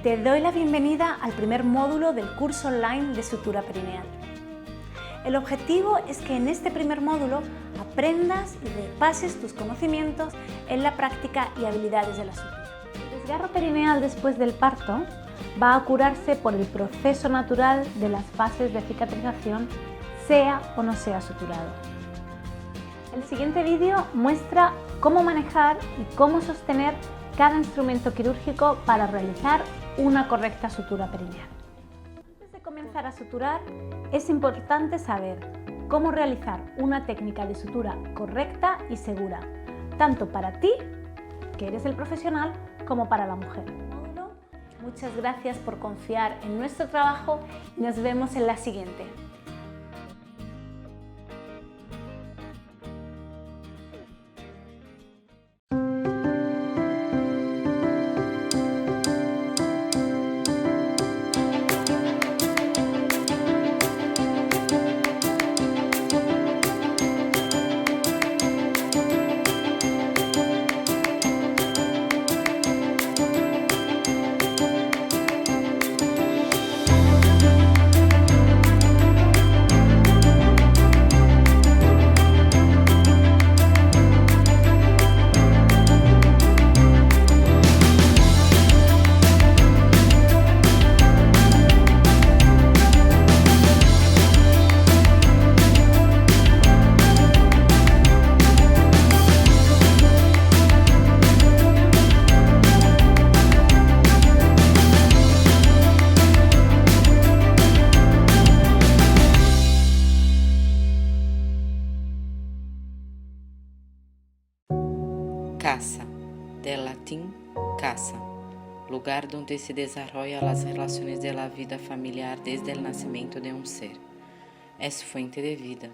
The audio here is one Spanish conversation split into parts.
Te doy la bienvenida al primer módulo del curso online de sutura perineal. El objetivo es que en este primer módulo aprendas y repases tus conocimientos en la práctica y habilidades de la sutura. El desgarro perineal después del parto va a curarse por el proceso natural de las fases de cicatrización, sea o no sea suturado. El siguiente vídeo muestra cómo manejar y cómo sostener cada instrumento quirúrgico para realizar una correcta sutura perineal. Antes de comenzar a suturar, es importante saber cómo realizar una técnica de sutura correcta y segura, tanto para ti, que eres el profesional, como para la mujer. Muchas gracias por confiar en nuestro trabajo y nos vemos en la siguiente. Casa, del latín casa, lugar donde se desarrollan las relaciones de la vida familiar desde el nacimiento de un ser. Es fuente de vida.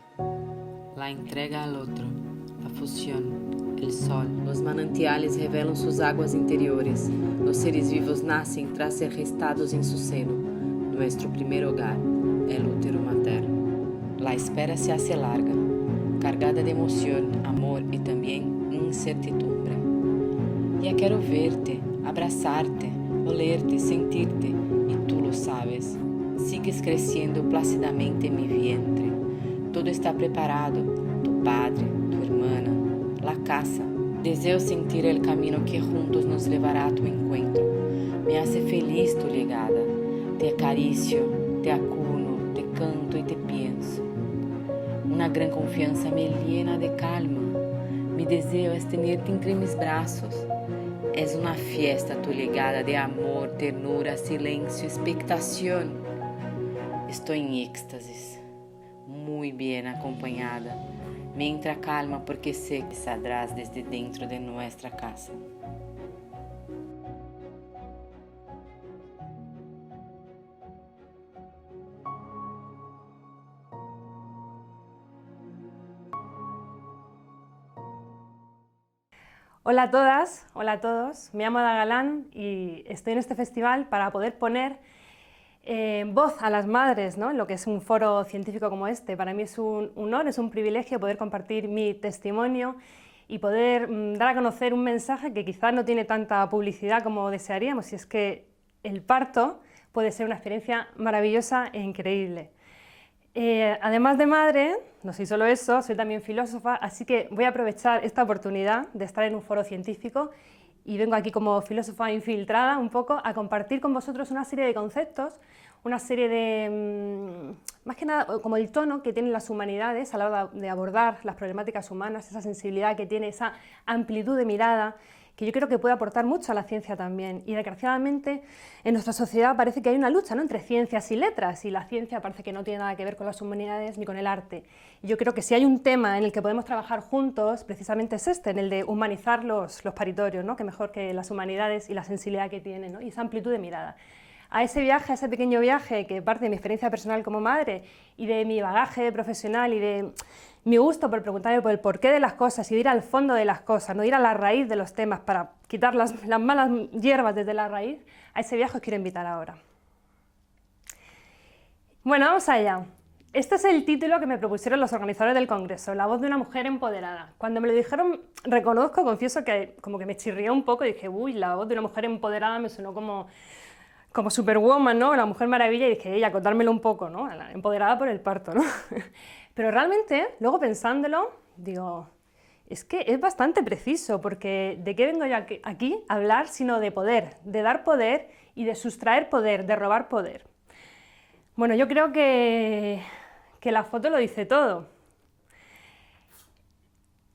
La entrega al otro, la fusión, el sol. Los manantiales revelan sus aguas interiores. Los seres vivos nacen tras ser gestados en su seno. Nuestro primer hogar, el útero materno. La espera se hace larga, cargada de emoción, amor y también incertidumbre. Ya quiero verte, abrazarte, olerte, sentirte, y tú lo sabes. Sigues creciendo plácidamente en mi vientre. Todo está preparado, tu padre, tu hermana, la casa. Deseo sentir el camino que juntos nos llevará a tu encuentro. Me hace feliz tu llegada. Te acaricio, te acuno, te canto y te pienso. Una gran confianza me llena de calma. Mi deseo es tenerte entre mis brazos. Es una fiesta tu llegada de amor, ternura, silencio, expectación. Estoy en éxtasis, muy bien acompañada. Me entra calma porque sé que saldrás desde dentro de nuestra casa. Hola a todas, hola a todos, me llamo Ada Galán y estoy en este festival para poder poner voz a las madres, ¿no?, en lo que es un foro científico como este. Para mí es un honor, es un privilegio poder compartir mi testimonio y poder dar a conocer un mensaje que quizás no tiene tanta publicidad como desearíamos, y es que el parto puede ser una experiencia maravillosa e increíble. Además de madre, no soy solo eso, soy también filósofa, así que voy a aprovechar esta oportunidad de estar en un foro científico y vengo aquí como filósofa infiltrada un poco a compartir con vosotros una serie de conceptos, una serie de, más que nada, como el tono que tienen las humanidades a la hora de abordar las problemáticas humanas, esa sensibilidad que tiene, esa amplitud de mirada, que yo creo que puede aportar mucho a la ciencia también. Y desgraciadamente en nuestra sociedad parece que hay una lucha, ¿no?, entre ciencias y letras, y la ciencia parece que no tiene nada que ver con las humanidades ni con el arte. Y yo creo que si hay un tema en el que podemos trabajar juntos, precisamente es este, en el de humanizar los paritorios, ¿no?, que mejor que las humanidades y la sensibilidad que tienen, ¿no?, y esa amplitud de mirada. A ese viaje, a ese pequeño viaje que parte de mi experiencia personal como madre y de mi bagaje profesional y de mi gusto por preguntarme por el porqué de las cosas y de ir al fondo de las cosas, no ir a la raíz de los temas para quitar las malas hierbas desde la raíz, a ese viaje os quiero invitar ahora. Bueno, vamos allá. Este es el título que me propusieron los organizadores del congreso, La voz de una mujer empoderada. Cuando me lo dijeron, confieso que como que me chirrió un poco y dije, uy, la voz de una mujer empoderada me sonó como como Superwoman, ¿no? La Mujer Maravilla, y dije, ella, contármelo un poco, ¿no? Empoderada por el parto, ¿no? Pero realmente, luego pensándolo, digo, es que es bastante preciso, porque ¿de qué vengo yo aquí a hablar sino de poder, de dar poder y de sustraer poder, de robar poder? Bueno, yo creo que la foto lo dice todo.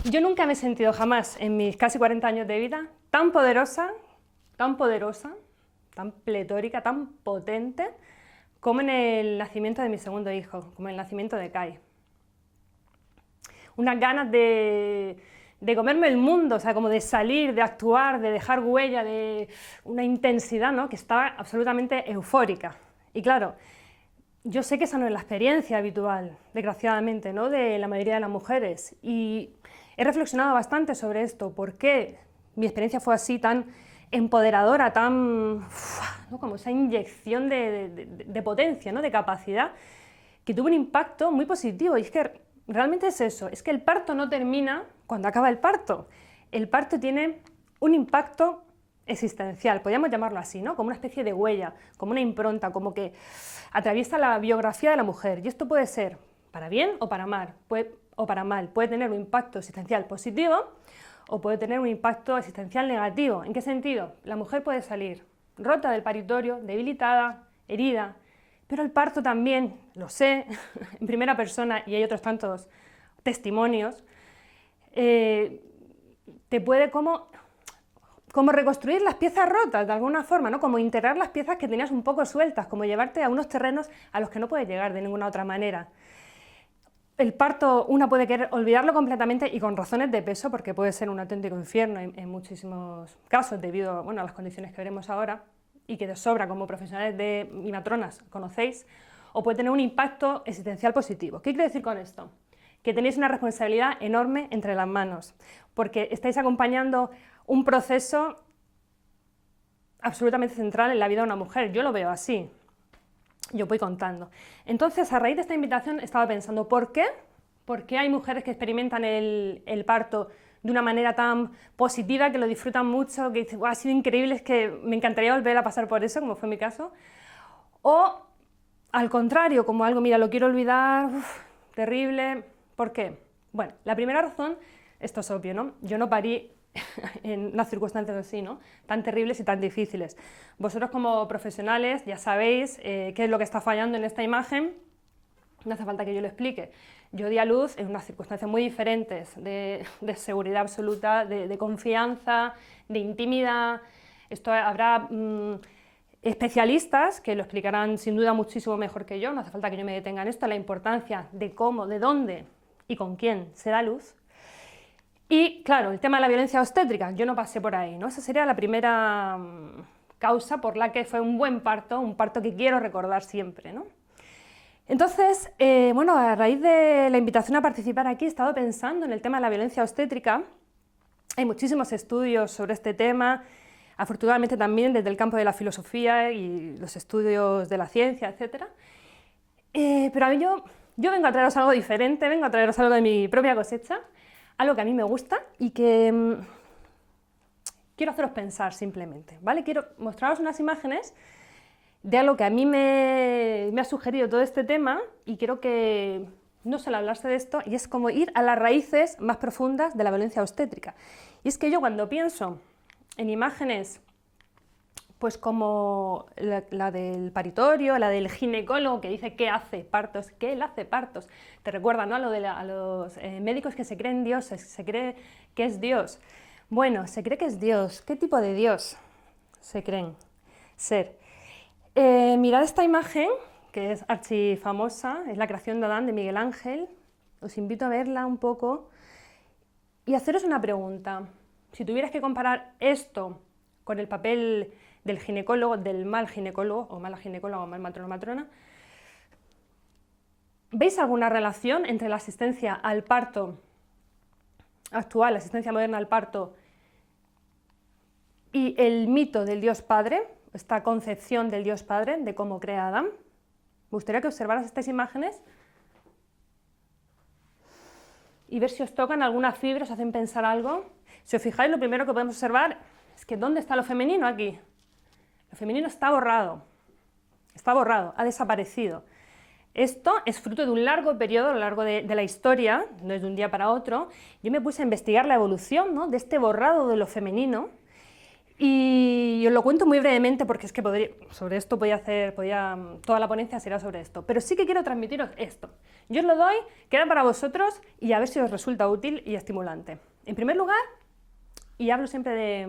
Yo nunca me he sentido jamás en mis casi 40 años de vida tan poderosa, tan pletórica, tan potente, como en el nacimiento de mi segundo hijo, como en el nacimiento de Kai. Unas ganas de comerme el mundo, o sea, como de salir, de actuar, de dejar huella, de una intensidad, ¿no? Que estaba absolutamente eufórica. Y claro, yo sé que esa no es la experiencia habitual, desgraciadamente, ¿no? De la mayoría de las mujeres. Y he reflexionado bastante sobre esto, por qué mi experiencia fue así, tan empoderadora, tan, ¿no? Como esa inyección de potencia, ¿no? De capacidad, que tuvo un impacto muy positivo. Y es que realmente es eso, es que el parto no termina cuando acaba el parto. El parto tiene un impacto existencial, podríamos llamarlo así, ¿no? Como una especie de huella, como una impronta, como que atraviesa la biografía de la mujer. Y esto puede ser para bien o para mal, puede tener un impacto existencial positivo o puede tener un impacto existencial negativo. ¿En qué sentido? La mujer puede salir rota del paritorio, debilitada, herida, pero el parto también, lo sé, en primera persona, y hay otros tantos testimonios, te puede como reconstruir las piezas rotas de alguna forma, ¿no? Como integrar las piezas que tenías un poco sueltas, como llevarte a unos terrenos a los que no puedes llegar de ninguna otra manera. El parto, una puede querer olvidarlo completamente y con razones de peso, porque puede ser un auténtico infierno en muchísimos casos, debido a las condiciones que veremos ahora, y que de sobra como profesionales y matronas conocéis, o puede tener un impacto existencial positivo. ¿Qué quiero decir con esto? Que tenéis una responsabilidad enorme entre las manos, porque estáis acompañando un proceso absolutamente central en la vida de una mujer. Yo lo veo así. Yo voy contando. Entonces, a raíz de esta invitación, estaba pensando, ¿por qué? ¿Por qué hay mujeres que experimentan el parto de una manera tan positiva, que lo disfrutan mucho, que dicen, ha sido increíble, es que me encantaría volver a pasar por eso, como fue mi caso? O, al contrario, como algo, mira, lo quiero olvidar, terrible. ¿Por qué? Bueno, la primera razón, esto es obvio, ¿no? Yo no parí en unas circunstancias así, ¿no? Tan terribles y tan difíciles. Vosotros como profesionales ya sabéis qué es lo que está fallando en esta imagen, no hace falta que yo lo explique. Yo di a luz en unas circunstancias muy diferentes, de seguridad absoluta, de confianza, de intimidad. Esto habrá especialistas que lo explicarán sin duda muchísimo mejor que yo, no hace falta que yo me detenga en esto, la importancia de cómo, de dónde y con quién se da luz. Y claro, el tema de la violencia obstétrica, yo no pasé por ahí, ¿no? Esa sería la primera causa por la que fue un buen parto, un parto que quiero recordar siempre, ¿no? Entonces, bueno, a raíz de la invitación a participar aquí, he estado pensando en el tema de la violencia obstétrica. Hay muchísimos estudios sobre este tema, afortunadamente también desde el campo de la filosofía y los estudios de la ciencia, etc. Pero a mí yo vengo a traeros algo diferente, vengo a traeros algo de mi propia cosecha, algo que a mí me gusta y que quiero haceros pensar simplemente, ¿vale? Quiero mostraros unas imágenes de algo que a mí me ha sugerido todo este tema y quiero que no solo hablarse de esto, y es como ir a las raíces más profundas de la violencia obstétrica. Y es que yo cuando pienso en imágenes pues como la del paritorio, la del ginecólogo que dice que hace partos, que él hace partos, te recuerda, ¿no? a los médicos que se creen dioses, se cree que es Dios. Bueno, se cree que es Dios. ¿Qué tipo de Dios se creen ser? Mirad esta imagen, que es archifamosa, es la creación de Adán de Miguel Ángel. Os invito a verla un poco y haceros una pregunta. Si tuvieras que comparar esto con el papel del ginecólogo, del mal ginecólogo, o mala ginecóloga, o mal matrona o matrona, ¿veis alguna relación entre la asistencia al parto actual, la asistencia moderna al parto, y el mito del Dios Padre, esta concepción del Dios Padre, de cómo crea a Adán? Me gustaría que observaras estas imágenes y ver si os tocan alguna fibra, os hacen pensar algo. Si os fijáis, lo primero que podemos observar es que ¿dónde está lo femenino aquí? Lo femenino está borrado, ha desaparecido. Esto es fruto de un largo periodo, a lo largo de la historia, no es de un día para otro. Yo me puse a investigar la evolución, ¿no?, de este borrado de lo femenino, y os lo cuento muy brevemente porque es que sobre esto toda la ponencia será sobre esto, pero sí que quiero transmitiros esto. Yo os lo doy, queda para vosotros y a ver si os resulta útil y estimulante. En primer lugar, y hablo siempre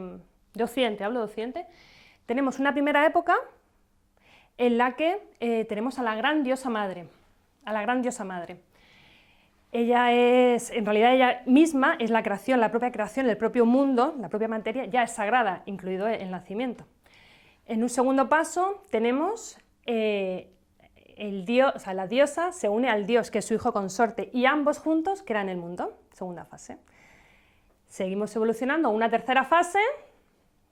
de Occidente, tenemos una primera época en la que tenemos a la gran diosa madre, Ella es, en realidad ella misma es la creación, la propia creación, el propio mundo, la propia materia, ya es sagrada, incluido el nacimiento. En un segundo paso tenemos la diosa se une al dios, que es su hijo consorte, y ambos juntos crean el mundo, segunda fase. Seguimos evolucionando a una tercera fase.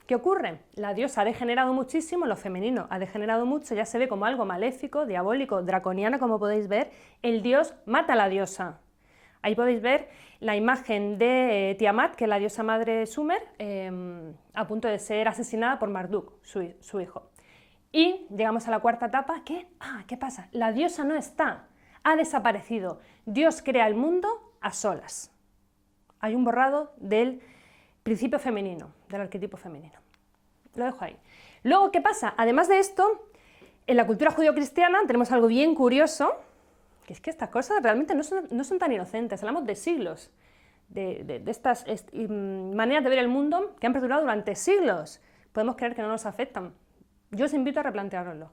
¿Qué ocurre? La diosa ha degenerado muchísimo, lo femenino ha degenerado mucho, ya se ve como algo maléfico, diabólico, draconiano, como podéis ver. El dios mata a la diosa. Ahí podéis ver la imagen de Tiamat, que es la diosa madre Sumer, a punto de ser asesinada por Marduk, su hijo. Y llegamos a la cuarta etapa. ¿Qué pasa? La diosa no está, ha desaparecido. Dios crea el mundo a solas. Hay un borrado del principio femenino, del arquetipo femenino. Lo dejo ahí. Luego, ¿qué pasa? Además de esto, en la cultura judío-cristiana tenemos algo bien curioso, que es que estas cosas realmente no son tan inocentes. Hablamos de siglos, de estas maneras de ver el mundo que han perdurado durante siglos. Podemos creer que no nos afectan. Yo os invito a replanteároslo.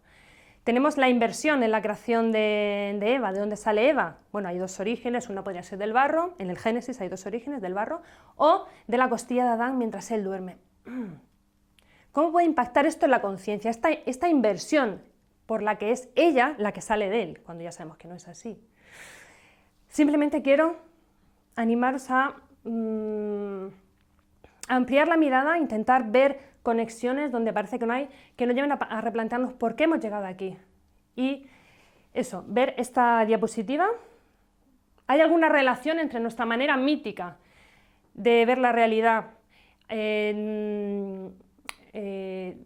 Tenemos la inversión en la creación de Eva. ¿De dónde sale Eva? Bueno, hay dos orígenes, uno podría ser del barro, en el Génesis hay dos orígenes, del barro, o de la costilla de Adán mientras él duerme. ¿Cómo puede impactar esto en la conciencia? Esta inversión por la que es ella la que sale de él, cuando ya sabemos que no es así. Simplemente quiero animaros a ampliar la mirada, intentar ver conexiones donde parece que no hay, que nos lleven a replantearnos por qué hemos llegado aquí. Y eso, ver esta diapositiva. ¿Hay alguna relación entre nuestra manera mítica de ver la realidad, el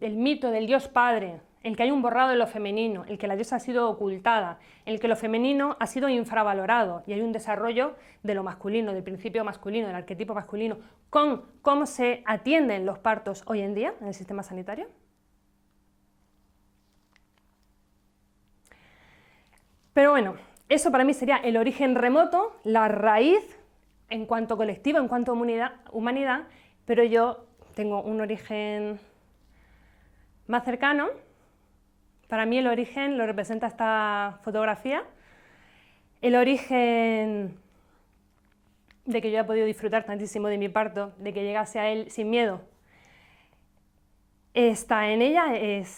mito del Dios Padre, el que hay un borrado de lo femenino, el que la diosa ha sido ocultada, el que lo femenino ha sido infravalorado y hay un desarrollo de lo masculino, del principio masculino, del arquetipo masculino, con cómo se atienden los partos hoy en día en el sistema sanitario? Pero bueno, eso para mí sería el origen remoto, la raíz en cuanto colectivo, en cuanto humanidad, pero yo tengo un origen más cercano. Para mí el origen lo representa esta fotografía, el origen de que yo he podido disfrutar tantísimo de mi parto, de que llegase a él sin miedo, está en ella.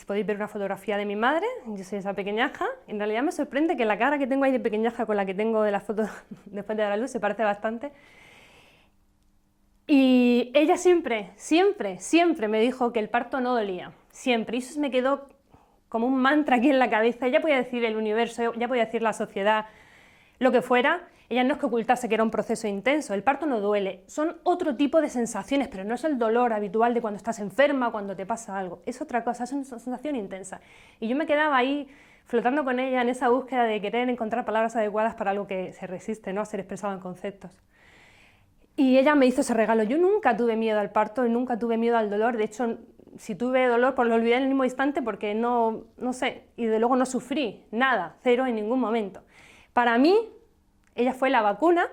Podéis ver una fotografía de mi madre, yo soy esa pequeñaja. En realidad me sorprende que la cara que tengo ahí de pequeñaja con la que tengo de la foto después de dar a luz se parece bastante. Y ella siempre me dijo que el parto no dolía, siempre, y eso me quedó como un mantra aquí en la cabeza. Ella podía decir el universo, ya podía decir la sociedad, lo que fuera. Ella no es que ocultase que era un proceso intenso, el parto no duele, son otro tipo de sensaciones, pero no es el dolor habitual de cuando estás enferma, cuando te pasa algo, es otra cosa, es una sensación intensa. Y yo me quedaba ahí flotando con ella en esa búsqueda de querer encontrar palabras adecuadas para algo que se resiste, ¿no?, a ser expresado en conceptos. Y ella me hizo ese regalo. Yo nunca tuve miedo al parto y nunca tuve miedo al dolor. De hecho, si tuve dolor, pues lo olvidé en el mismo instante porque no sé, y de luego no sufrí nada, cero en ningún momento. Para mí, ella fue la vacuna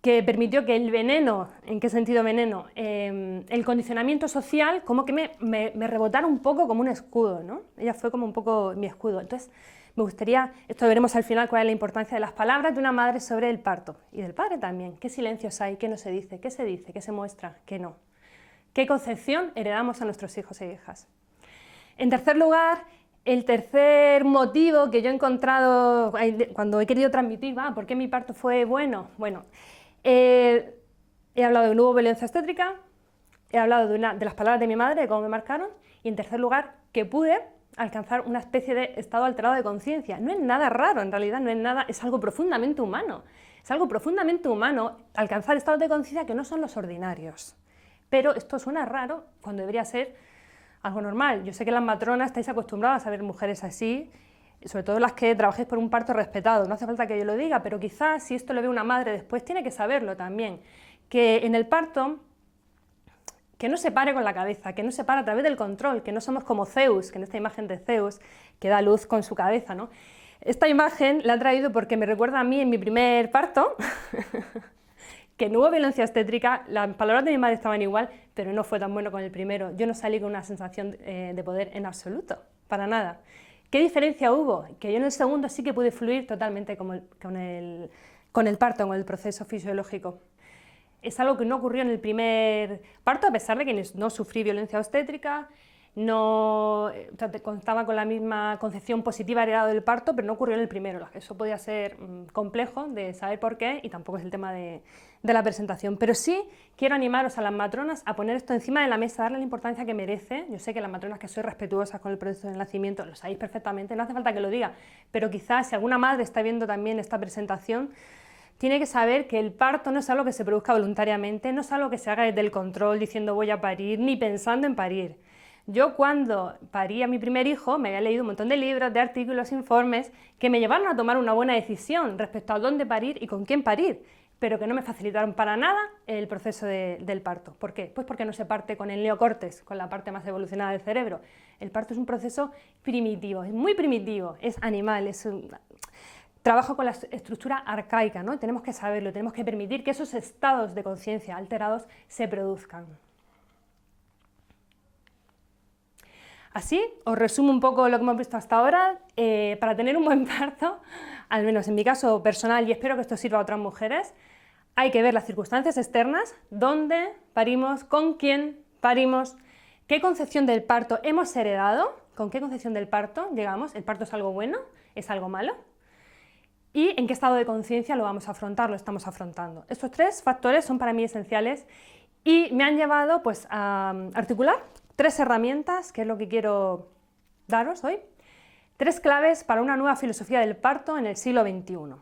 que permitió que el veneno, ¿en qué sentido veneno? El condicionamiento social, como que me rebotara un poco como un escudo, ¿no? Ella fue como un poco mi escudo. Entonces, me gustaría, esto veremos al final cuál es la importancia de las palabras de una madre sobre el parto, y del padre también. ¿Qué silencios hay? ¿Qué no se dice? ¿Qué se dice? ¿Qué se muestra? ¿Qué no? ¿Qué concepción heredamos a nuestros hijos e hijas? En tercer lugar, el tercer motivo que yo he encontrado cuando he querido transmitir, ¿por qué mi parto fue bueno? Bueno, he hablado de no hubo violencia obstétrica, he hablado de las palabras de mi madre, de cómo me marcaron, y en tercer lugar, que pude alcanzar una especie de estado alterado de conciencia. No es nada raro, en realidad no es nada, es algo profundamente humano. Es algo profundamente humano alcanzar estados de conciencia que no son los ordinarios. Pero esto suena raro cuando debería ser algo normal. Yo sé que las matronas estáis acostumbradas a ver mujeres así, sobre todo las que trabajéis por un parto respetado, no hace falta que yo lo diga, pero quizás si esto lo ve una madre después tiene que saberlo también, que en el parto, que no se pare con la cabeza, que no se pare a través del control, que no somos como Zeus, que en esta imagen de Zeus, que da luz con su cabeza, ¿no? Esta imagen la he traído porque me recuerda a mí en mi primer parto, que no hubo violencia obstétrica, las palabras de mi madre estaban igual, pero no fue tan bueno con el primero. Yo no salí con una sensación de poder en absoluto, para nada. ¿Qué diferencia hubo? Que yo en el segundo sí que pude fluir totalmente con el parto, con el proceso fisiológico. Es algo que no ocurrió en el primer parto, a pesar de que no sufrí violencia obstétrica, no contaba con la misma concepción positiva heredada del parto, pero no ocurrió en el primero. Eso podía ser complejo de saber por qué y tampoco es el tema de la presentación. Pero sí quiero animaros a las matronas a poner esto encima de la mesa, darle la importancia que merece. Yo sé que las matronas que sois respetuosas con el proceso del nacimiento lo sabéis perfectamente, no hace falta que lo diga, pero quizás si alguna madre está viendo también esta presentación, tiene que saber que el parto no es algo que se produzca voluntariamente, no es algo que se haga desde el control diciendo voy a parir, ni pensando en parir. Yo cuando parí a mi primer hijo me había leído un montón de libros, de artículos, informes que me llevaron a tomar una buena decisión respecto a dónde parir y con quién parir, pero que no me facilitaron para nada el proceso del parto. ¿Por qué? Pues porque no se parte con el neocortes, con la parte más evolucionada del cerebro. El parto es un proceso primitivo, es muy primitivo, es animal, es un trabajo con la estructura arcaica, ¿no? Tenemos que saberlo, tenemos que permitir que esos estados de conciencia alterados se produzcan. Así, os resumo un poco lo que hemos visto hasta ahora. Para tener un buen parto, al menos en mi caso personal, y espero que esto sirva a otras mujeres, hay que ver las circunstancias externas, dónde parimos, con quién parimos, qué concepción del parto hemos heredado, con qué concepción del parto llegamos, el parto es algo bueno, es algo malo, y en qué estado de conciencia lo vamos a afrontar, lo estamos afrontando. Estos tres factores son para mí esenciales y me han llevado pues, a articular 3 herramientas, que es lo que quiero daros hoy, 3 claves para una nueva filosofía del parto en el siglo XXI.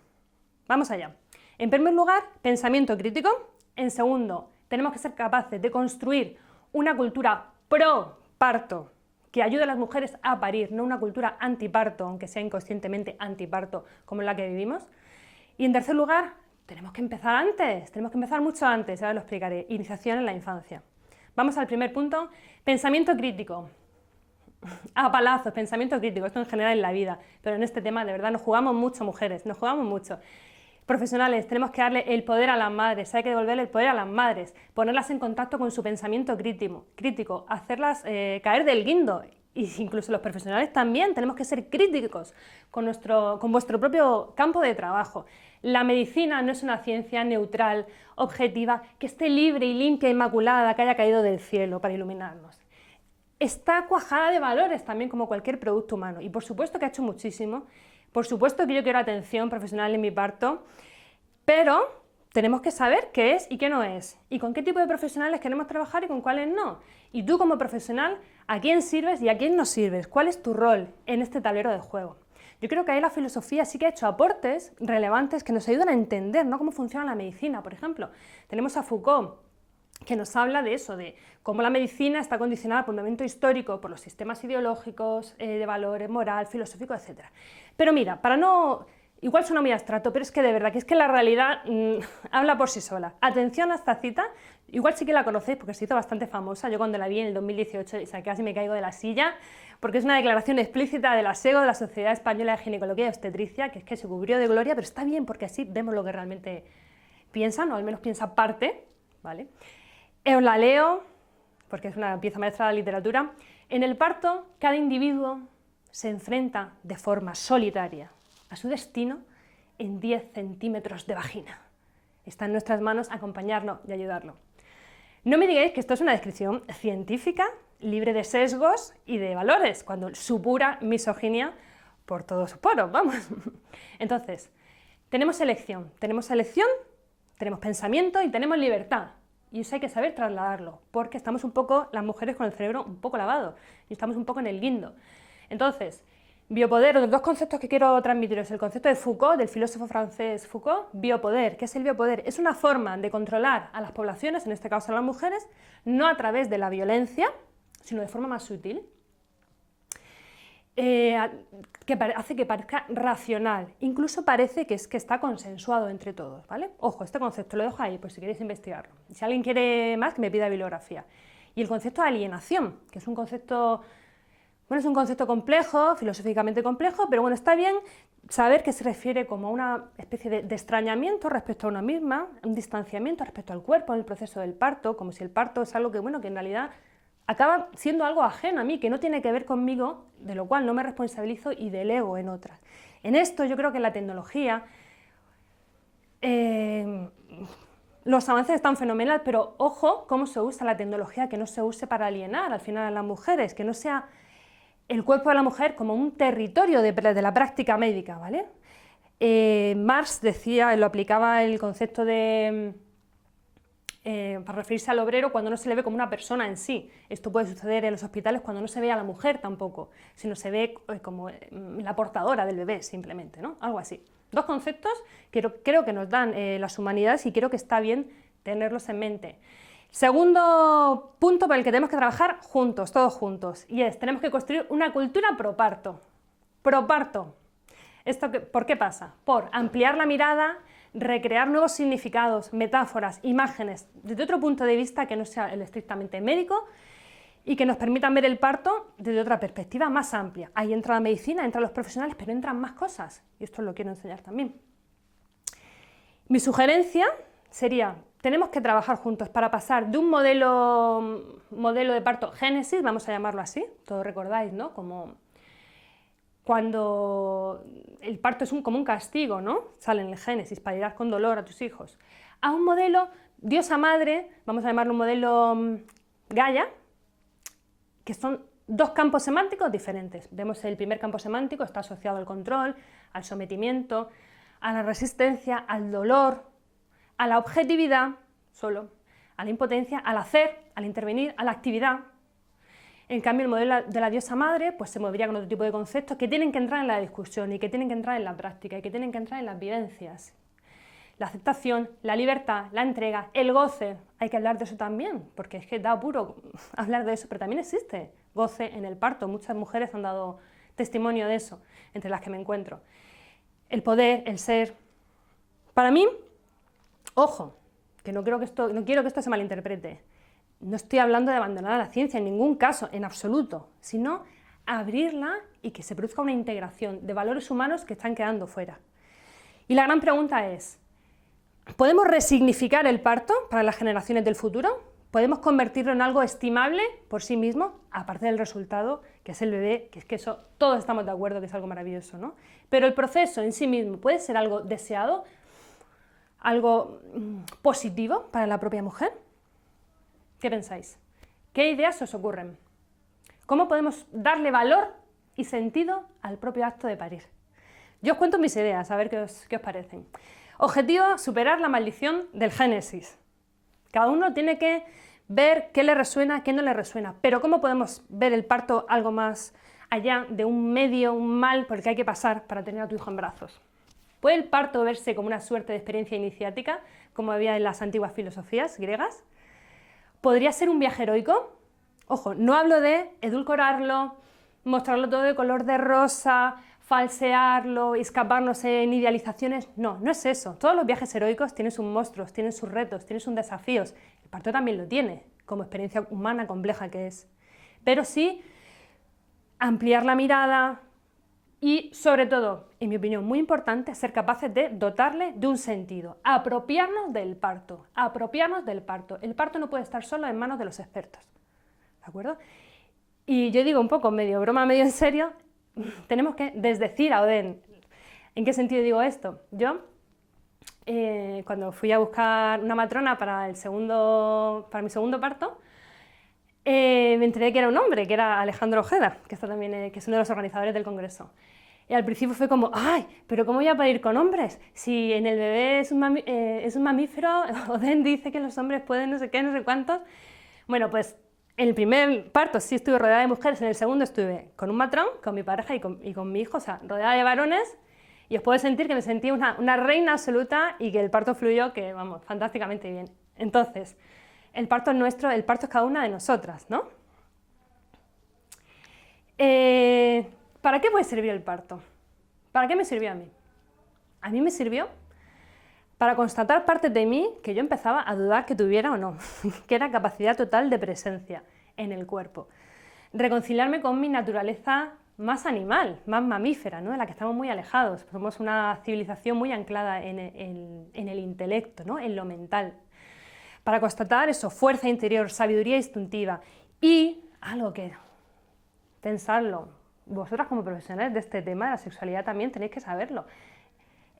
Vamos allá. En primer lugar, pensamiento crítico. En segundo, tenemos que ser capaces de construir una cultura pro parto que ayude a las mujeres a parir, no una cultura antiparto, aunque sea inconscientemente antiparto como la que vivimos. Y en tercer lugar, tenemos que empezar antes, tenemos que empezar mucho antes, ahora lo explicaré, iniciación en la infancia. Vamos al primer punto, pensamiento crítico. A palazos, pensamiento crítico, esto en general en la vida, pero en este tema de verdad nos jugamos mucho, mujeres, nos jugamos mucho. Profesionales, tenemos que darle el poder a las madres, hay que devolverle el poder a las madres, ponerlas en contacto con su pensamiento crítico, hacerlas caer del guindo. Y incluso los profesionales también tenemos que ser críticos con vuestro propio campo de trabajo. La medicina no es una ciencia neutral, objetiva, que esté libre y limpia, inmaculada, que haya caído del cielo para iluminarnos. Está cuajada de valores también como cualquier producto humano y por supuesto que ha hecho muchísimo, por supuesto que yo quiero atención profesional en mi parto, pero tenemos que saber qué es y qué no es, y con qué tipo de profesionales queremos trabajar y con cuáles no. Y tú como profesional, ¿a quién sirves y a quién no sirves? ¿Cuál es tu rol en este tablero de juego? Yo creo que ahí la filosofía sí que ha hecho aportes relevantes que nos ayudan a entender, ¿no?, cómo funciona la medicina, por ejemplo. Tenemos a Foucault, que nos habla de eso, de cómo la medicina está condicionada por un momento histórico, por los sistemas ideológicos, de valores, moral, filosófico, etc. Pero mira, igual suena muy abstracto, pero es que de verdad, que es que la realidad habla por sí sola. Atención a esta cita, igual sí que la conocéis porque se hizo bastante famosa, yo cuando la vi en el 2018 casi me caigo de la silla, porque es una declaración explícita de la SEGO, de la Sociedad Española de Ginecología y Obstetricia, que es que se cubrió de gloria, pero está bien porque así vemos lo que realmente piensan, o al menos piensa parte, ¿vale? Os la leo, porque es una pieza maestra de la literatura. En el parto, cada individuo se enfrenta de forma solitaria a su destino en 10 centímetros de vagina. Está en nuestras manos acompañarlo y ayudarlo. No me digáis que esto es una descripción científica, libre de sesgos y de valores, cuando su pura misoginia por todos sus poros, vamos. Entonces, tenemos elección, tenemos pensamiento y tenemos libertad. Y eso hay que saber trasladarlo, porque estamos un poco, las mujeres con el cerebro un poco lavado, y estamos un poco en el guindo. Entonces, biopoder, los dos conceptos que quiero transmitiros, el concepto de Foucault, del filósofo francés Foucault, biopoder. ¿Qué es el biopoder? Es una forma de controlar a las poblaciones, en este caso a las mujeres, no a través de la violencia, sino de forma más sutil, hace que parezca racional, incluso parece que está consensuado entre todos, ¿vale? Ojo, este concepto lo dejo ahí por si queréis investigarlo. Si alguien quiere más, que me pida bibliografía. Y el concepto de alienación, que es un concepto, bueno, es un concepto complejo, filosóficamente complejo, pero bueno, está bien saber que se refiere como a una especie de extrañamiento respecto a una misma, un distanciamiento respecto al cuerpo en el proceso del parto, como si el parto es algo que, bueno, que en realidad acaba siendo algo ajeno a mí, que no tiene que ver conmigo, de lo cual no me responsabilizo y delego en otras. En esto yo creo que la tecnología, los avances están fenomenales, pero ojo cómo se usa la tecnología, que no se use para alienar al final a las mujeres, que no sea el cuerpo de la mujer como un territorio de la práctica médica, ¿vale? Marx decía, lo aplicaba el concepto de... para referirse al obrero cuando no se le ve como una persona en sí. Esto puede suceder en los hospitales cuando no se ve a la mujer tampoco, sino se ve como la portadora del bebé simplemente, ¿no? Algo así. Dos conceptos que creo que nos dan las humanidades y creo que está bien tenerlos en mente. Segundo punto por el que tenemos que trabajar juntos, todos juntos, y tenemos que construir una cultura pro parto. Pro parto. ¿Por qué pasa? Por ampliar la mirada, recrear nuevos significados, metáforas, imágenes, desde otro punto de vista que no sea el estrictamente médico y que nos permitan ver el parto desde otra perspectiva más amplia. Ahí entra la medicina, entran los profesionales, pero entran más cosas, y esto lo quiero enseñar también. Mi sugerencia sería, tenemos que trabajar juntos para pasar de un modelo de parto génesis, vamos a llamarlo así, todos recordáis, ¿no? Como cuando el parto es como un castigo, ¿no? Sale en el Génesis, para ir con dolor a tus hijos, a un modelo diosa madre, vamos a llamarlo un modelo Gaia, que son dos campos semánticos diferentes. Vemos el primer campo semántico está asociado al control, al sometimiento, a la resistencia, al dolor, a la objetividad, solo, a la impotencia, al hacer, al intervenir, a la actividad. En cambio, el modelo de la diosa madre pues, se movería con otro tipo de conceptos que tienen que entrar en la discusión y que tienen que entrar en la práctica y que tienen que entrar en las vivencias. La aceptación, la libertad, la entrega, el goce, hay que hablar de eso también, porque es que da apuro hablar de eso, pero también existe goce en el parto. Muchas mujeres han dado testimonio de eso, entre las que me encuentro. El poder, el ser. Para mí, ojo, que no quiero que esto se malinterprete. No estoy hablando de abandonar la ciencia en ningún caso, en absoluto, sino abrirla y que se produzca una integración de valores humanos que están quedando fuera. Y la gran pregunta es, ¿podemos resignificar el parto para las generaciones del futuro? ¿Podemos convertirlo en algo estimable por sí mismo, aparte del resultado, que es el bebé, que es que eso todos estamos de acuerdo que es algo maravilloso, ¿no? Pero el proceso en sí mismo puede ser algo deseado, algo positivo para la propia mujer. ¿Qué pensáis? ¿Qué ideas os ocurren? ¿Cómo podemos darle valor y sentido al propio acto de parir? Yo os cuento mis ideas, a ver qué os parecen. Objetivo, superar la maldición del Génesis. Cada uno tiene que ver qué le resuena, qué no le resuena, pero ¿cómo podemos ver el parto algo más allá de un medio, un mal por el que hay que pasar para tener a tu hijo en brazos? ¿Puede el parto verse como una suerte de experiencia iniciática, como había en las antiguas filosofías griegas? ¿Podría ser un viaje heroico? Ojo, no hablo de edulcorarlo, mostrarlo todo de color de rosa, falsearlo, escaparnos en idealizaciones. No, no es eso. Todos los viajes heroicos tienen sus monstruos, tienen sus retos, tienen sus desafíos. El parto también lo tiene, como experiencia humana compleja que es. Pero sí ampliar la mirada y, sobre todo, en mi opinión muy importante, ser capaces de dotarle de un sentido. Apropiarnos del parto, apropiarnos del parto. El parto no puede estar solo en manos de los expertos, ¿de acuerdo? Y yo digo un poco medio broma, medio en serio, tenemos que desdecir a Odén. ¿En qué sentido digo esto? Yo, cuando fui a buscar una matrona para mi segundo parto, me enteré que era un hombre, que era Alejandro Ojeda, que es uno de los organizadores del congreso. Y al principio fue como, ¡ay! ¿Pero cómo voy a parir con hombres? Si en el bebé es un mamífero, Odén dice que los hombres pueden no sé qué, no sé cuántos. Bueno, pues en el primer parto sí estuve rodeada de mujeres, en el segundo estuve con un matrón, con mi pareja y con mi hijo, o sea, rodeada de varones, y os puedo sentir que me sentí una reina absoluta y que el parto fluyó, que vamos, fantásticamente bien. Entonces, el parto es nuestro, el parto es cada una de nosotras, ¿no? ¿para qué puede servir el parto? ¿Para qué me sirvió a mí? A mí me sirvió para constatar partes de mí que yo empezaba a dudar que tuviera o no, que era capacidad total de presencia en el cuerpo. Reconciliarme con mi naturaleza más animal, más mamífera, ¿no? De la que estamos muy alejados. Somos una civilización muy anclada en el intelecto, ¿no? En lo mental. Para constatar eso, fuerza interior, sabiduría instintiva y algo que, pensarlo, vosotras como profesionales de este tema de la sexualidad también tenéis que saberlo.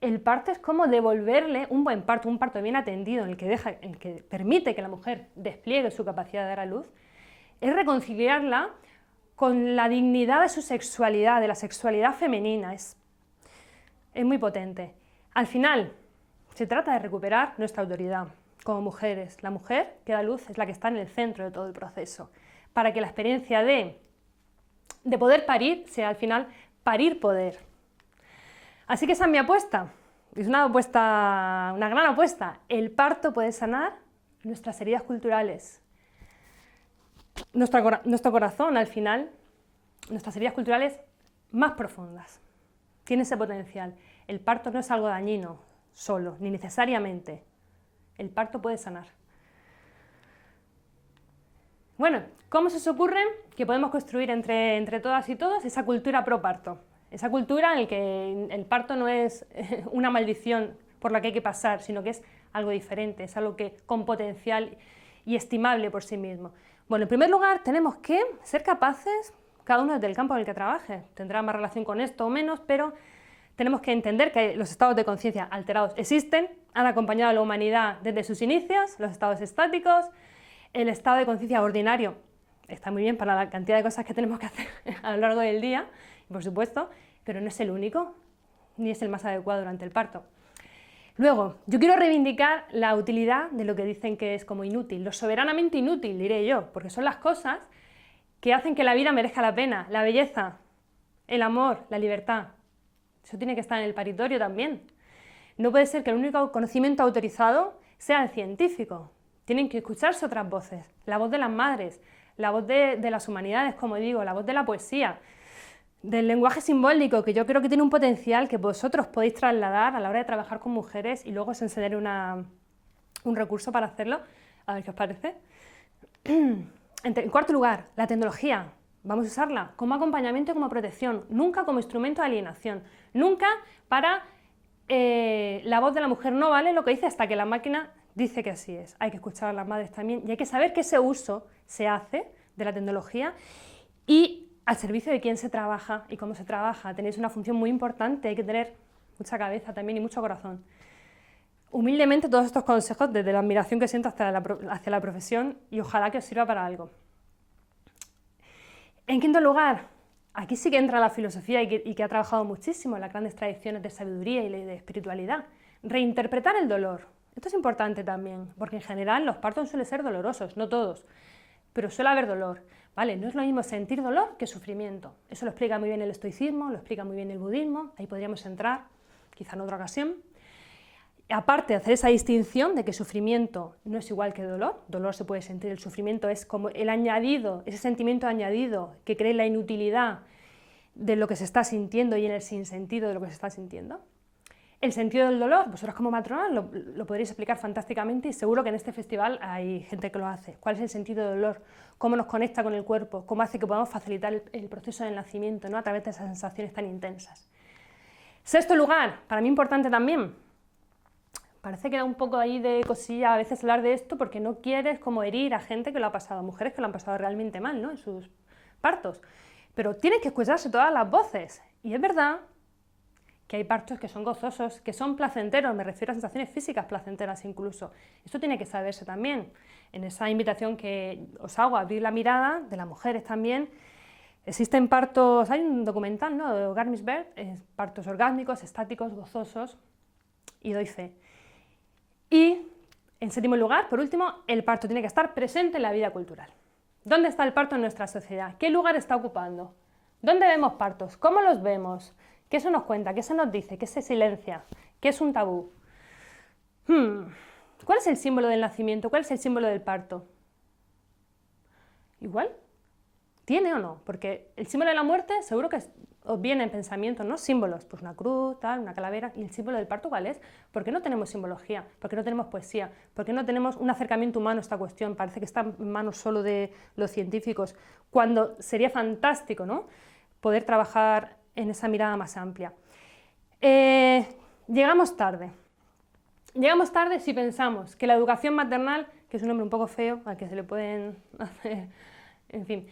El parto es como devolverle un buen parto, un parto bien atendido, en el que permite que la mujer despliegue su capacidad de dar a luz, es reconciliarla con la dignidad de su sexualidad, de la sexualidad femenina. Es muy potente. Al final, se trata de recuperar nuestra autoridad como mujeres. La mujer que da luz es la que está en el centro de todo el proceso, para que la experiencia de poder parir sea al final parir poder. Así que esa es mi apuesta. Es una gran apuesta. El parto puede sanar nuestras heridas culturales. Nuestro corazón, al final, nuestras heridas culturales más profundas. Tiene ese potencial. El parto no es algo dañino solo, ni necesariamente. El parto puede sanar. Bueno, ¿cómo se os ocurre que podemos construir entre todas y todos esa cultura pro parto? Esa cultura en la que el parto no es una maldición por la que hay que pasar, sino que es algo diferente, es algo con potencial y estimable por sí mismo. Bueno, en primer lugar, tenemos que ser capaces, cada uno desde el campo en el que trabaje, tendrá más relación con esto o menos, pero tenemos que entender que los estados de conciencia alterados existen, han acompañado a la humanidad desde sus inicios, los estados estáticos, el estado de conciencia ordinario está muy bien para la cantidad de cosas que tenemos que hacer a lo largo del día, por supuesto, pero no es el único, ni es el más adecuado durante el parto. Luego, yo quiero reivindicar la utilidad de lo que dicen que es como inútil, lo soberanamente inútil, diré yo, porque son las cosas que hacen que la vida merezca la pena, la belleza, el amor, la libertad. Eso tiene que estar en el paritorio también. No puede ser que el único conocimiento autorizado sea el científico. Tienen que escucharse otras voces, la voz de las madres, la voz de las humanidades, como digo, la voz de la poesía, del lenguaje simbólico, que yo creo que tiene un potencial que vosotros podéis trasladar a la hora de trabajar con mujeres y luego os enseñaré un recurso para hacerlo, a ver qué os parece. En cuarto lugar, la tecnología. Vamos a usarla como acompañamiento y como protección, nunca como instrumento de alienación, nunca para la voz de la mujer no vale lo que dice hasta que la máquina dice que así es. Hay que escuchar a las madres también y hay que saber que ese uso se hace de la tecnología y al servicio de quién se trabaja y cómo se trabaja. Tenéis una función muy importante, hay que tener mucha cabeza también y mucho corazón. Humildemente todos estos consejos desde la admiración que siento hacia la profesión y ojalá que os sirva para algo. En quinto lugar, aquí sí que entra la filosofía y que ha trabajado muchísimo en las grandes tradiciones de sabiduría y de espiritualidad. Reinterpretar el dolor. Esto es importante también, porque en general los partos suelen ser dolorosos, no todos, pero suele haber dolor. ¿Vale? No es lo mismo sentir dolor que sufrimiento. Eso lo explica muy bien el estoicismo, lo explica muy bien el budismo, ahí podríamos entrar, quizá en otra ocasión. Aparte de hacer esa distinción de que sufrimiento no es igual que dolor, dolor se puede sentir, el sufrimiento es como el añadido, ese sentimiento añadido que cree la inutilidad de lo que se está sintiendo y en el sinsentido de lo que se está sintiendo. El sentido del dolor, vosotros como matronas lo podréis explicar fantásticamente y seguro que en este festival hay gente que lo hace. ¿Cuál es el sentido del dolor? ¿Cómo nos conecta con el cuerpo? ¿Cómo hace que podamos facilitar el proceso del nacimiento, ¿no? A través de esas sensaciones tan intensas? Sexto lugar, para mí importante también, parece que da un poco ahí de cosilla a veces hablar de esto porque no quieres como herir a gente que lo ha pasado, mujeres que lo han pasado realmente mal, ¿no? En sus partos. Pero tienen que escucharse todas las voces y es verdad que hay partos que son gozosos, que son placenteros, me refiero a sensaciones físicas placenteras incluso. Esto tiene que saberse también. En esa invitación que os hago a abrir la mirada de las mujeres también, existen partos, hay un documental, ¿no?, de Garmisch-Berg, partos orgásmicos, estáticos, gozosos, y doy fe. Y, en séptimo lugar, por último, el parto tiene que estar presente en la vida cultural. ¿Dónde está el parto en nuestra sociedad? ¿Qué lugar está ocupando? ¿Dónde vemos partos? ¿Cómo los vemos? ¿Qué se nos cuenta? ¿Qué se nos dice? ¿Qué se silencia? ¿Qué es un tabú? ¿Cuál es el símbolo del nacimiento? ¿Cuál es el símbolo del parto? ¿Igual? ¿Tiene o no? Porque el símbolo de la muerte seguro que os vienen pensamientos, ¿no? Símbolos, pues una cruz, tal, una calavera. ¿Y el símbolo del parto cuál es? ¿Por qué no tenemos simbología? ¿Por qué no tenemos poesía? ¿Por qué no tenemos un acercamiento humano a esta cuestión? Parece que está en manos solo de los científicos, cuando sería fantástico, ¿no? Poder trabajar en esa mirada más amplia. Llegamos tarde. Llegamos tarde si pensamos que la educación maternal, que es un nombre un poco feo, al que se le pueden hacer, en fin,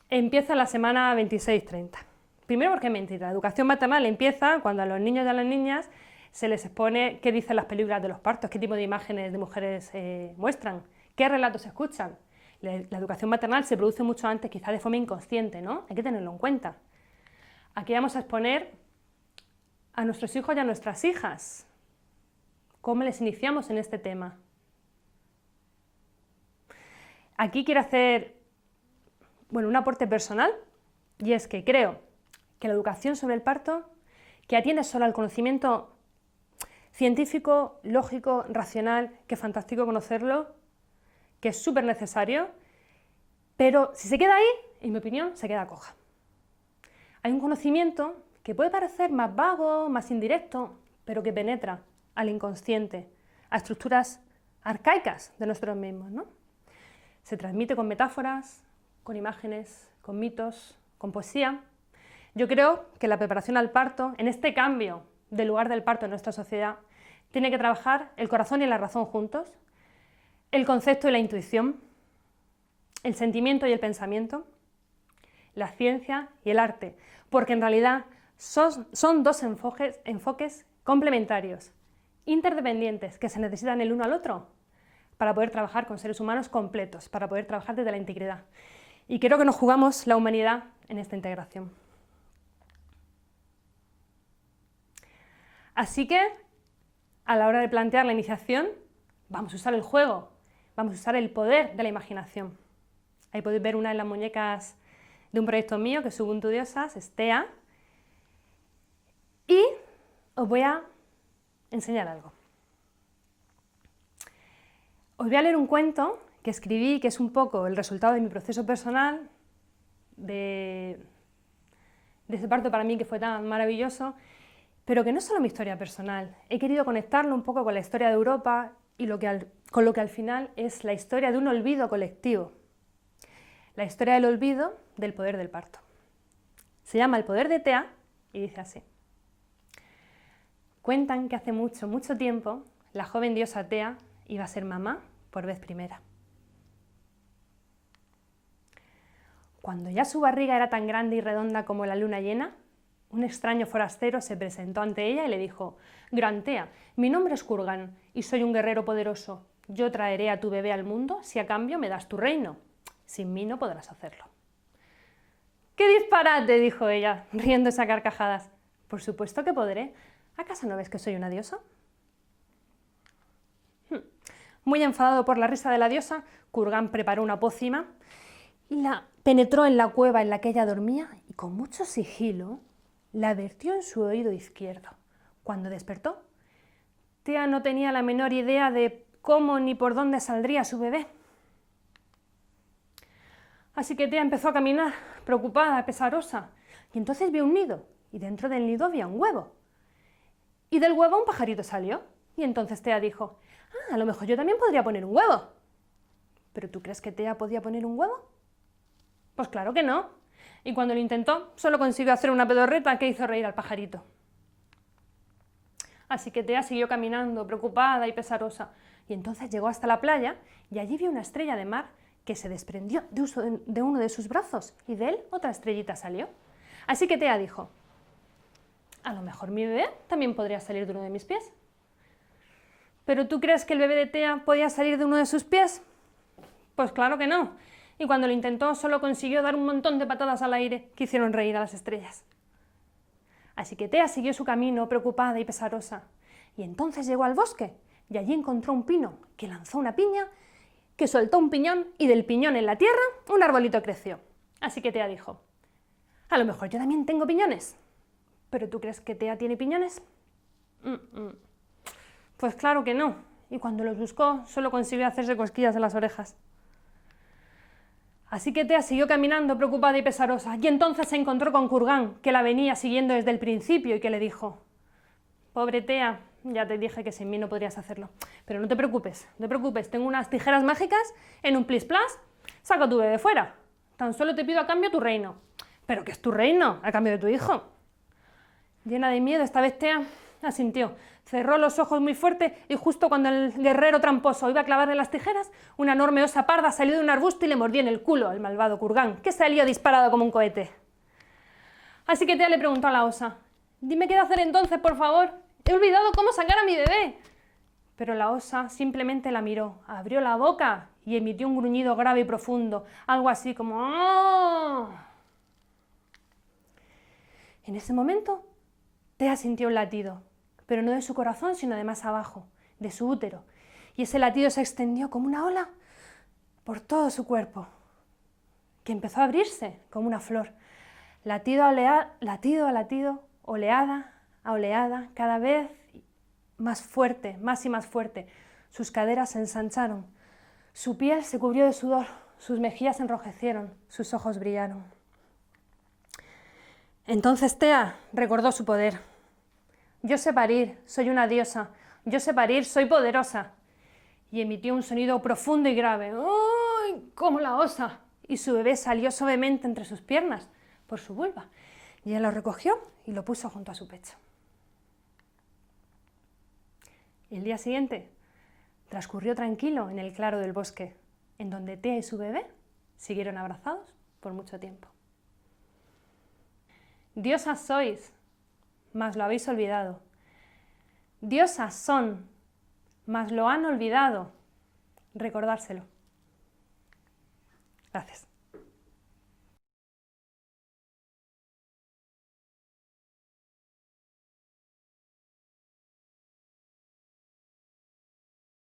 empieza la semana 26-30. Primero porque es mentira, la educación maternal empieza cuando a los niños y a las niñas se les expone qué dicen las películas de los partos, qué tipo de imágenes de mujeres muestran, qué relatos escuchan. La educación maternal se produce mucho antes, quizá de forma inconsciente, ¿no? Hay que tenerlo en cuenta. Aquí vamos a exponer a nuestros hijos y a nuestras hijas. ¿Cómo les iniciamos en este tema? Aquí quiero hacer un aporte personal, y es que creo que la educación sobre el parto, que atiende solo al conocimiento científico, lógico, racional, que es fantástico conocerlo, que es súper necesario, pero si se queda ahí, en mi opinión, se queda coja. Hay un conocimiento que puede parecer más vago, más indirecto, pero que penetra al inconsciente, a estructuras arcaicas de nosotros mismos, ¿no? Se transmite con metáforas, con imágenes, con mitos, con poesía. Yo creo que la preparación al parto, en este cambio del lugar del parto en nuestra sociedad, tiene que trabajar el corazón y la razón juntos, el concepto y la intuición, el sentimiento y el pensamiento, la ciencia y el arte, porque en realidad son dos enfoques complementarios, interdependientes, que se necesitan el uno al otro para poder trabajar con seres humanos completos, para poder trabajar desde la integridad. Y creo que nos jugamos la humanidad en esta integración. Así que, a la hora de plantear la iniciación, vamos a usar el juego, vamos a usar el poder de la imaginación. Ahí podéis ver una de las muñecas de un proyecto mío, que es Ubuntu Diosas, es Tea. Y os voy a enseñar algo. Os voy a leer un cuento que escribí, que es un poco el resultado de mi proceso personal, de ese parto para mí que fue tan maravilloso, pero que no es solo mi historia personal. He querido conectarlo un poco con la historia de Europa y con lo que al final es la historia de un olvido colectivo. La historia del olvido del poder del parto. Se llama El poder de Tea y dice así. Cuentan que hace mucho, mucho tiempo la joven diosa Tea iba a ser mamá por vez primera. Cuando ya su barriga era tan grande y redonda como la luna llena, un extraño forastero se presentó ante ella y le dijo: «Gran Tea, mi nombre es Kurgan y soy un guerrero poderoso. Yo traeré a tu bebé al mundo si a cambio me das tu reino. Sin mí no podrás hacerlo». «¡Qué disparate!», dijo ella, riéndose a carcajadas. «Por supuesto que podré. ¿Acaso no ves que soy una diosa?». Muy enfadado por la risa de la diosa, Kurgan preparó una pócima y la penetró en la cueva en la que ella dormía y con mucho sigilo la vertió en su oído izquierdo. Cuando despertó, Tea no tenía la menor idea de cómo ni por dónde saldría su bebé. Así que Tea empezó a caminar, preocupada, pesarosa, y entonces vio un nido, y dentro del nido había un huevo. Y del huevo un pajarito salió, y entonces Tea dijo: «Ah, a lo mejor yo también podría poner un huevo». ¿Pero tú crees que Tea podía poner un huevo? Pues claro que no. Y cuando lo intentó, solo consiguió hacer una pedorreta que hizo reír al pajarito. Así que Tea siguió caminando, preocupada y pesarosa, y entonces llegó hasta la playa, y allí vio una estrella de mar que se desprendió de uno de sus brazos, y de él otra estrellita salió. Así que Tea dijo: «A lo mejor mi bebé también podría salir de uno de mis pies». ¿Pero tú crees que el bebé de Tea podía salir de uno de sus pies? Pues claro que no. Y cuando lo intentó, solo consiguió dar un montón de patadas al aire que hicieron reír a las estrellas. Así que Tea siguió su camino, preocupada y pesarosa. Y entonces llegó al bosque, y allí encontró un pino que lanzó una piña, que soltó un piñón, y del piñón en la tierra un arbolito creció. Así que Tea dijo: «A lo mejor yo también tengo piñones». ¿Pero tú crees que Tea tiene piñones? Pues claro que no. Y cuando los buscó, solo consiguió hacerse cosquillas en las orejas. Así que Tea siguió caminando preocupada y pesarosa, y entonces se encontró con Kurgan, que la venía siguiendo desde el principio y que le dijo: «Pobre Tea, ya te dije que sin mí no podrías hacerlo, pero no te preocupes, tengo unas tijeras mágicas en un plis plas, saca a tu bebé fuera, tan solo te pido a cambio tu reino». «¿Pero qué es tu reino? A cambio de tu hijo». Llena de miedo, esta vez Tea asintió, cerró los ojos muy fuerte y justo cuando el guerrero tramposo iba a clavarle las tijeras, una enorme osa parda salió de un arbusto y le mordió en el culo al malvado Kurgan, que salió disparado como un cohete. Así que Tea le preguntó a la osa: «Dime qué hacer entonces, por favor. He olvidado cómo sacar a mi bebé». Pero la osa simplemente la miró, abrió la boca y emitió un gruñido grave y profundo, algo así como «¡Oh!». En ese momento, Tea sintió un latido, pero no de su corazón, sino de más abajo, de su útero, y ese latido se extendió como una ola por todo su cuerpo, que empezó a abrirse como una flor, latido a latido, oleada a oleada, cada vez más fuerte, más y más fuerte. Sus caderas se ensancharon, su piel se cubrió de sudor, sus mejillas se enrojecieron, sus ojos brillaron. Entonces Tea recordó su poder. «Yo sé parir, soy una diosa. Yo sé parir, soy poderosa». Y emitió un sonido profundo y grave, ¡uy!, como la osa, y su bebé salió suavemente entre sus piernas, por su vulva, y ella lo recogió y lo puso junto a su pecho. El día siguiente transcurrió tranquilo en el claro del bosque, en donde Tea y su bebé siguieron abrazados por mucho tiempo. Diosas sois, mas lo habéis olvidado. Diosas son, mas lo han olvidado. Recordárselo. Gracias.